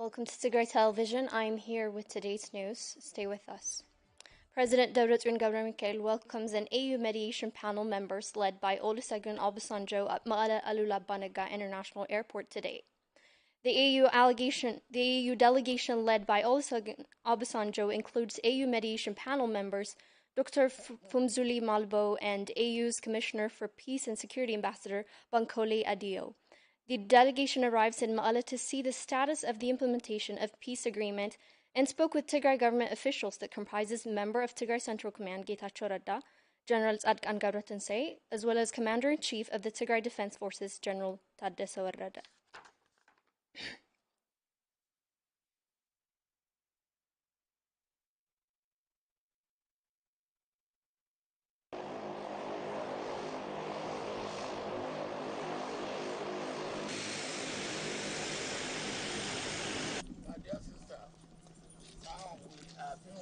Welcome to Tigray Television. I'm here with today's news. Stay with us. President Debretsion Gebremichael welcomes an AU mediation panel members led by Olusegun Obasanjo at Ma'ala Alula Banaga International Airport today. The AU delegation led by Olusegun Obasanjo includes AU mediation panel members Dr. Fumzuli Malbo and AU's Commissioner for Peace and Security Ambassador Bankole Adio. The delegation arrives in Ma'ala to see the status of the implementation of peace agreement and spoke with Tigray government officials that comprises member of Tigray Central Command Getachew Radda, General Tzadkan ገብረትንሳኤ, as well as Commander-in-Chief of the Tigray Defense Forces, General Taddese Warrede.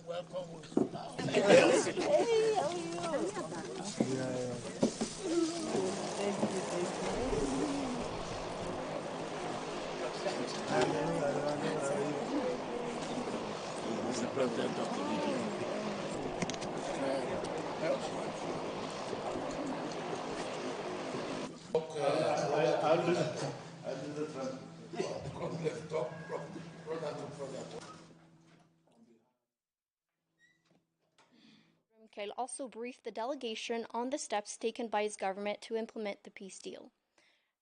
Welcome with you now. Hey, how are you? He's the president of the meeting. I'll do the translation. Mikhail also briefed the delegation on the steps taken by his government to implement the peace deal.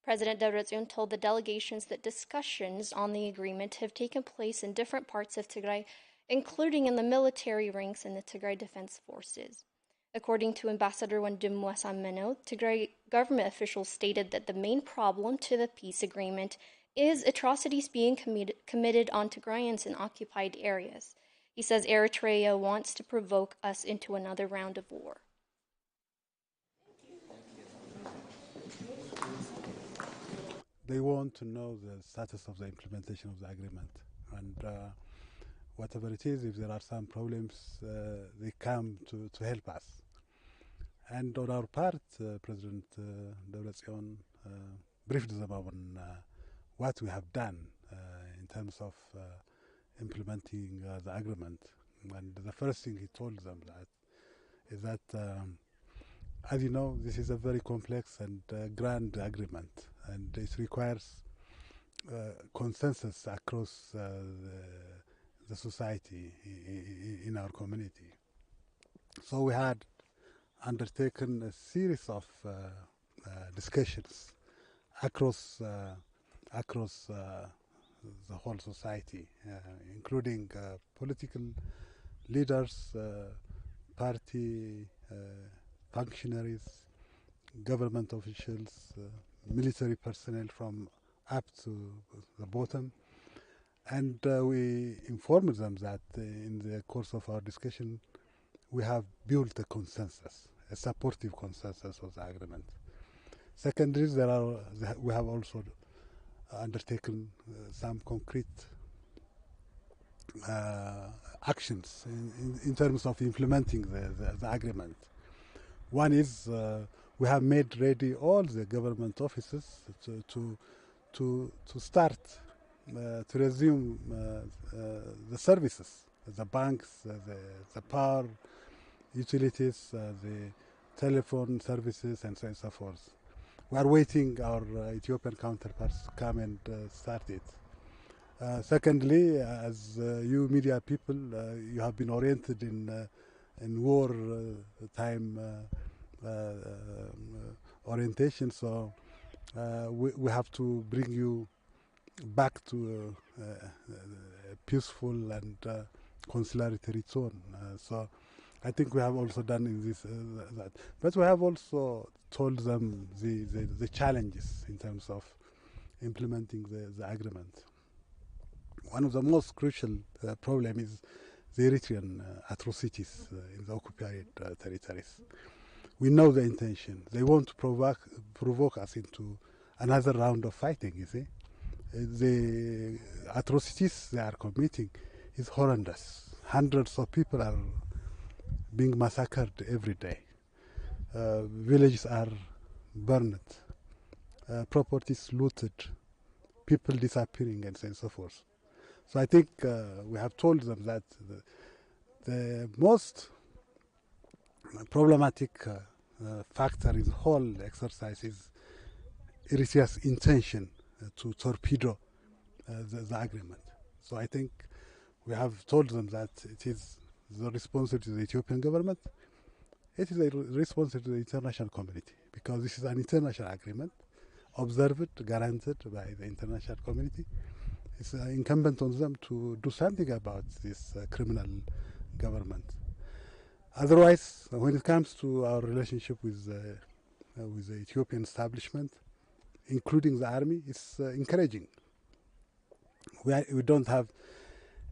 President Debretsion told the delegations that discussions on the agreement have taken place in different parts of Tigray, including in the military ranks in the Tigray Defense Forces. According to Ambassador Wandimmu Asammenow, Tigray government officials stated that the main problem to the peace agreement is atrocities being committed on Tigrayans in occupied areas. He says Eritrea wants to provoke us into another round of war. They want to know the status of the implementation of the agreement. And whatever it is, if there are some problems, they come to help us. And on our part, President Debretsion briefed them on what we have done in terms of implementing the agreement. And the first thing he told them is that, as you know, this is a very complex and grand agreement, and it requires consensus across the society in our community. So we had undertaken a series of discussions across the whole society, including political leaders, party functionaries, government officials, military personnel from up to the bottom. And we informed them that in the course of our discussion, we have built a consensus, a supportive consensus of the agreement. Secondly, we have also undertaken some concrete actions in terms of implementing the agreement. One is we have made ready all the government offices to start to resume the services, the banks, the power utilities, the telephone services, and so on and so forth. We are waiting our Ethiopian counterparts to come and start it. Secondly, as you media people, you have been oriented in war time orientation, so we have to bring you back to a peaceful and conciliatory tone. So I think we have also done in this that, but we have also told them the challenges in terms of implementing the agreement. One of the most crucial problem is the Eritrean atrocities in the occupied territories. We know the intention. They want to provoke us into another round of fighting, you see. The atrocities they are committing is horrendous. Hundreds of people are being massacred every day. Villages are burned, properties looted, people disappearing, and so forth. So I think we have told them that the most problematic factor in the whole exercise is Eritrea's intention to torpedo the agreement. So I think we have told them that it is the responsibility of the Ethiopian government. It is a responsibility of the international community, because this is an international agreement, observed, guaranteed by the international community. It's incumbent on them to do something about this criminal government. Otherwise, when it comes to our relationship with the Ethiopian establishment, including the army, it's encouraging. We don't have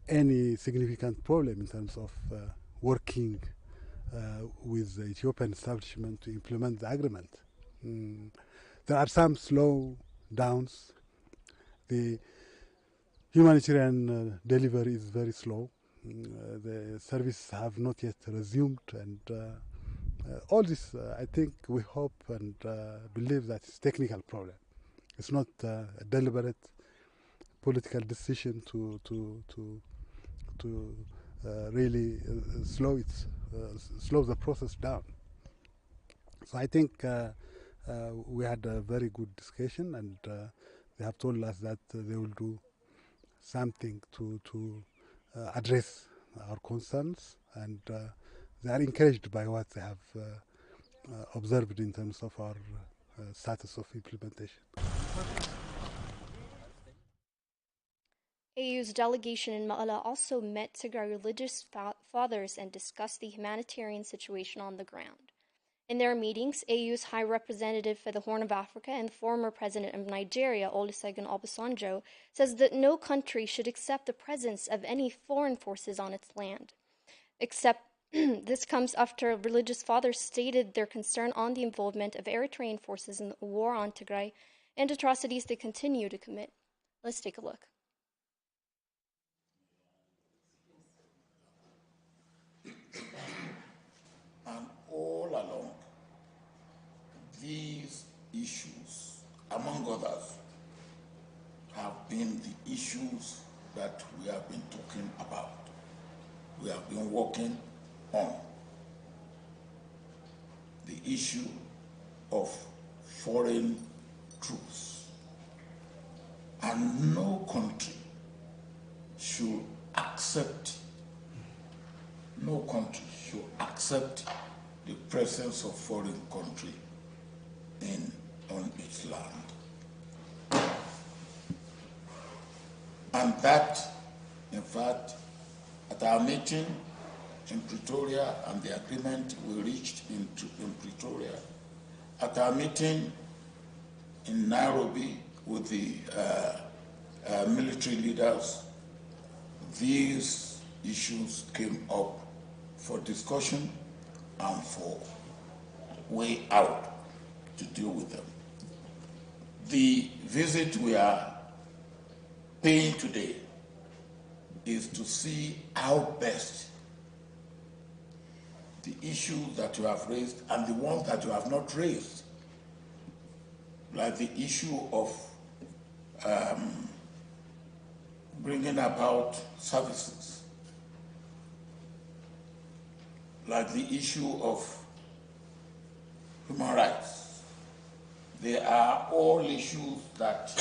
any significant problem in terms of working with the Ethiopian establishment to implement the agreement. There are some slow downs. The humanitarian delivery is very slow. The services have not yet resumed, and all this, I think, we hope and believe that it's a technical problem. It's not a deliberate political decision to really slow the process down. So I think we had a very good discussion, and they have told us that they will do something to address our concerns, and they are encouraged by what they have observed in terms of our status of implementation. AU's delegation in Ma'ala also met Tigray religious fathers and discussed the humanitarian situation on the ground. In their meetings, AU's High Representative for the Horn of Africa and former President of Nigeria, Olusegun Obasanjo, says that no country should accept the presence of any foreign forces on its land. This comes after religious fathers stated their concern on the involvement of Eritrean forces in the war on Tigray and atrocities they continue to commit. Let's take a look. And all along, these issues, among others, have been the issues that we have been talking about. We have been working on the issue of foreign troops. And no country should accept the presence of foreign country on its land. And that, in fact, at our meeting in Pretoria and the agreement we reached in Pretoria, at our meeting in Nairobi with the military leaders, these issues came up for discussion and for way out to deal with them. The visit we are paying today is to see how best the issues that you have raised and the ones that you have not raised, like the issue of bringing about services, like the issue of human rights. They are all issues that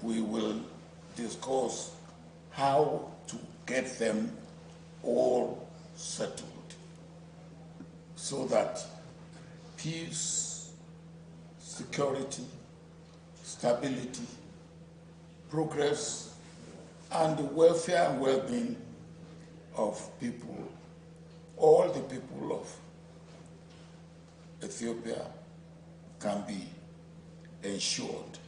we will discuss how to get them all settled so that peace, security, stability, progress, and the welfare and well-being of people, all the people of Ethiopia, can be ensured.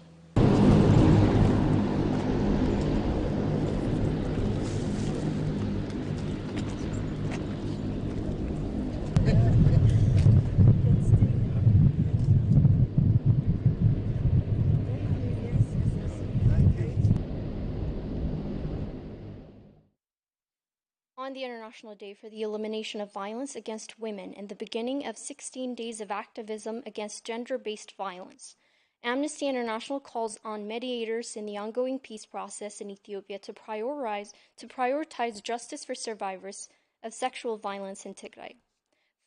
On the International Day for the Elimination of Violence Against Women and the beginning of 16 days of activism against gender-based violence, Amnesty International calls on mediators in the ongoing peace process in Ethiopia to prioritize justice for survivors of sexual violence in Tigray.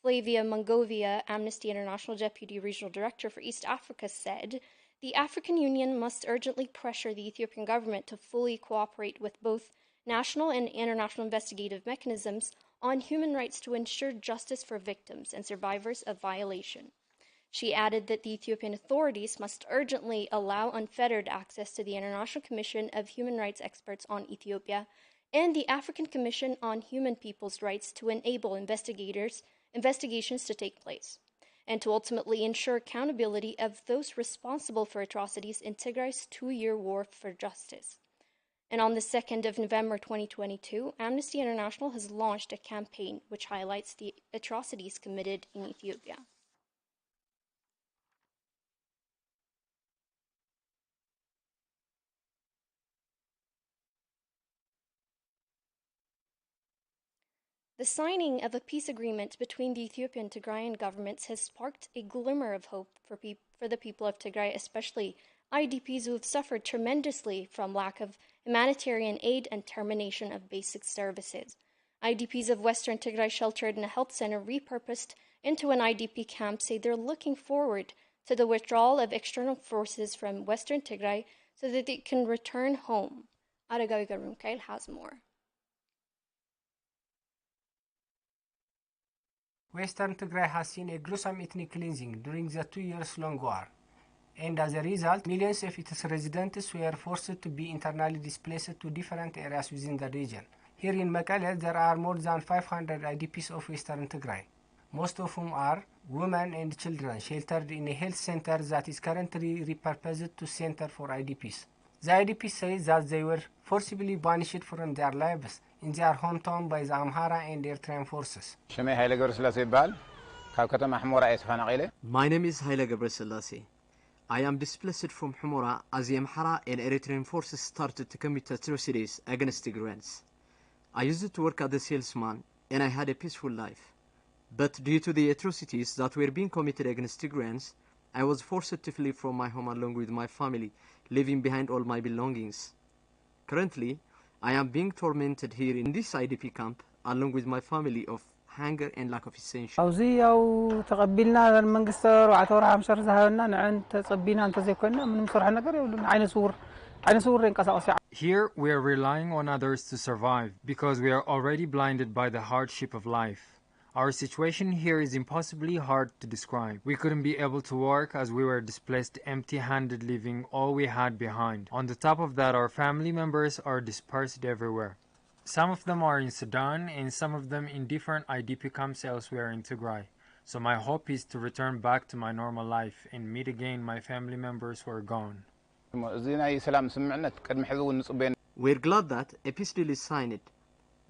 Flavia Mongovia, Amnesty International Deputy Regional Director for East Africa, said, "The African Union must urgently pressure the Ethiopian government to fully cooperate with both national and international investigative mechanisms on human rights to ensure justice for victims and survivors of violation." She added that the Ethiopian authorities must urgently allow unfettered access to the International Commission of Human Rights Experts on Ethiopia and the African Commission on Human Peoples' Rights to enable investigations to take place, and to ultimately ensure accountability of those responsible for atrocities in Tigray's 2-year war for justice. And on the 2nd of November 2022, Amnesty International has launched a campaign which highlights the atrocities committed in Ethiopia. The signing of a peace agreement between the Ethiopian and Tigrayan governments has sparked a glimmer of hope for the people of Tigray, especially IDPs who have suffered tremendously from lack of humanitarian aid and termination of basic services. IDPs of Western Tigray sheltered in a health center repurposed into an IDP camp say they're looking forward to the withdrawal of external forces from Western Tigray so that they can return home. Aragawi Garumkail has more. Western Tigray has seen a gruesome ethnic cleansing during the 2-year-long war, and as a result, millions of its residents were forced to be internally displaced to different areas within the region. Here in Mekelle, there are more than 500 IDPs of Western Tigray, most of whom are women and children sheltered in a health center that is currently repurposed to center for IDPs. The IDPs say that they were forcibly banished from their lives in their hometown by the Amhara and Eritrean forces. My name is Haile Gebrselassie. I am displaced from Humura as the Amhara and Eritrean forces started to commit atrocities against Tigrayans. I used to work as a salesman and I had a peaceful life. But due to the atrocities that were being committed against Tigrayans, I was forced to flee from my home along with my family, leaving behind all my belongings. Currently, I am being tormented here in this IDP camp along with my family of hunger and lack of essentials. تقبلنا المنقص وعطور عام شر زهرنا نعن تصبينا أنت زي كنا من مصر حنا قري ولا عين سور إنقص. Here we are relying on others to survive because we are already blinded by the hardship of life. Our situation here is impossibly hard to describe. We couldn't be able to work as we were displaced empty-handed, leaving all we had behind. On the top of that, our family members are dispersed everywhere. Some of them are in Sudan and some of them in different IDP camps elsewhere in Tigray. So my hope is to return back to my normal life and meet again my family members who are gone. We're glad that a peace deal is signed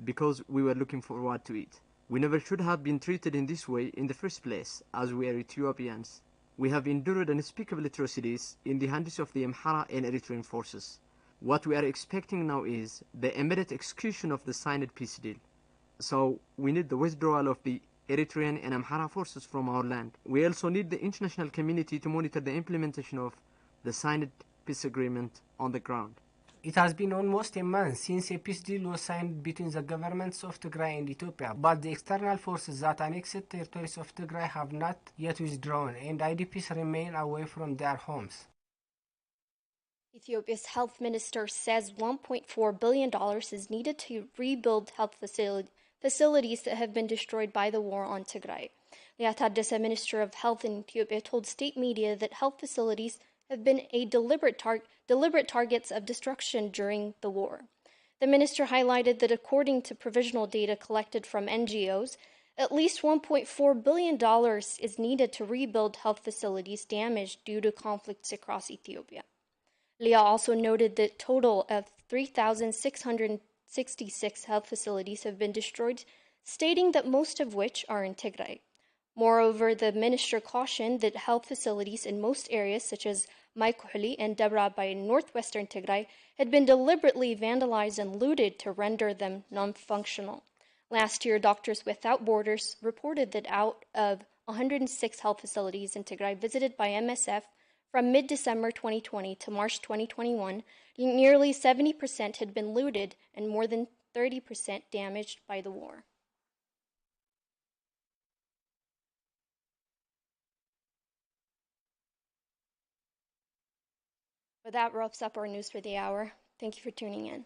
because we were looking forward to it. We never should have been treated in this way in the first place, as we are Ethiopians. We have endured unspeakable atrocities in the hands of the Amhara and Eritrean forces. What we are expecting now is the immediate execution of the signed peace deal. So we need the withdrawal of the Eritrean and Amhara forces from our land. We also need the international community to monitor the implementation of the signed peace agreement on the ground. It has been almost a month since a peace deal was signed between the governments of Tigray and Ethiopia, but the external forces that annexed territories of Tigray have not yet withdrawn, and IDPs remain away from their homes. Ethiopia's health minister says $1.4 billion is needed to rebuild health facilities that have been destroyed by the war on Tigray. Liat Taddese, Minister of Health in Ethiopia, told state media that health facilities have been a deliberate targets of destruction during the war. The minister highlighted that according to provisional data collected from NGOs, at least $1.4 billion is needed to rebuild health facilities damaged due to conflicts across Ethiopia. Leah also noted that a total of 3,666 health facilities have been destroyed, stating that most of which are in Tigray. Moreover, the minister cautioned that health facilities in most areas, such as Maikuhli and Dabra by northwestern Tigray, had been deliberately vandalized and looted to render them non-functional. Last year, Doctors Without Borders reported that out of 106 health facilities in Tigray visited by MSF From mid-December 2020 to March 2021, nearly 70% had been looted and more than 30% damaged by the war. But that wraps up our news for the hour. Thank you for tuning in.